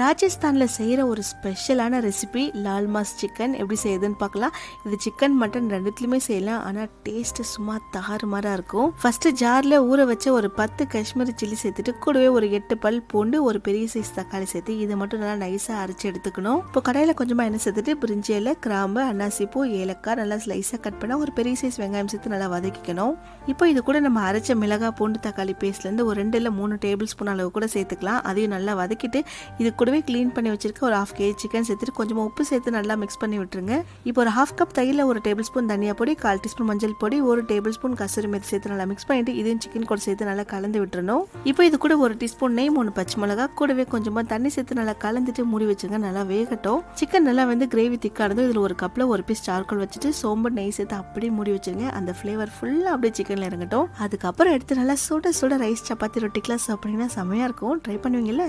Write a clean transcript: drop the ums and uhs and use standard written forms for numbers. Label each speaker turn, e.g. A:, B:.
A: ராஜஸ்தானில் செய்கிற ஒரு ஸ்பெஷலான ரெசிபி லால் மாஸ் சிக்கன் எப்படி செய்யுதுன்னு பார்க்கலாம். இது சிக்கன் மட்டன் ரெண்டுத்துலையுமே செய்யலாம், ஆனால் டேஸ்ட்டு சும்மா தாறுமாறாக இருக்கும். ஃபஸ்ட்டு ஜாரில் ஊற வச்ச ஒரு 10 காஷ்மீரி சில்லி சேர்த்துட்டு கூடவே ஒரு 8 பல் பூண்டு, ஒரு பெரிய சைஸ் தக்காளி சேர்த்து இதை மட்டும் நல்லா நைஸாக அரைச்சி எடுத்துக்கணும். இப்போ கடையில் கொஞ்சமாக எண்ணெய் சேர்த்துட்டு பிரிஞ்சி இலை, கிராம்பு, அன்னாசிப்பூ, ஏலக்காய் நல்லா ஸ்லைஸாக கட் பண்ண ஒரு பெரிய சைஸ் வெங்காயம் சேர்த்து நல்லா வதக்கிக்கணும். இப்போ இது கூட நம்ம அரைச்ச மிளகாய், பூண்டு, தக்காளி பேஸ்ட்லேருந்து ஒரு 2 இல்லை 3 டேபிள் ஸ்பூன் அளவு கூட சேர்த்துக்கலாம். அதையும் நல்லா வதக்கிட்டு இது கூடவே க்ளீன் பண்ணி வச்சிருக்க ஒரு 1/2 kg சிக்கன் சேர்த்துட்டு கொஞ்சமாக உப்பு சேர்த்து நல்லா மிக்ஸ் பண்ணி விட்டுருங்க. இப்போ ஒரு 1/2 கப் தயிரில் 1 டேபிள் ஸ்பூன் தனியா பொடி, 1/4 டீஸ்பூன் மஞ்சள் பொடி, 1 டேபிள் ஸ்பூன் கசூரி மேத்தி சேர்த்து நல்லா மிக்ஸ் பண்ணிட்டு இதையும் சிக்கன் கூட சேர்த்து நல்லா கலந்து விட்டுறணும். இப்போ இது கூட 1 டீஸ்பூன் நெய், 3 பச்சை மிளகா, கூடவே கொஞ்சமாக தண்ணி சேர்த்து நல்லா கலந்துட்டு மூடி வச்சுங்க. நல்லா வேகட்டும். சிக்கன் நல்லா வந்து கிரேவி திக்கானதும் இதில் ஒரு கப்பில் ஒரு பீஸ் சார்கோல் வச்சுட்டு சோம்பு நெய் சேர்த்து அப்படியே மூடி வச்சுருங்க. அந்த ஃப்ளேவர் ஃபுல்லாக அப்படியே சிக்கனில் இறங்கட்டும். அதுக்கப்புறம் எடுத்து நல்லா சுட சுட ரைஸ், சப்பாத்தி, ரொட்டிக்கெலாம் சாப்பிட்டீங்கன்னா செம்மையாக இருக்கும். ட்ரை பண்ணுவீங்கல்ல?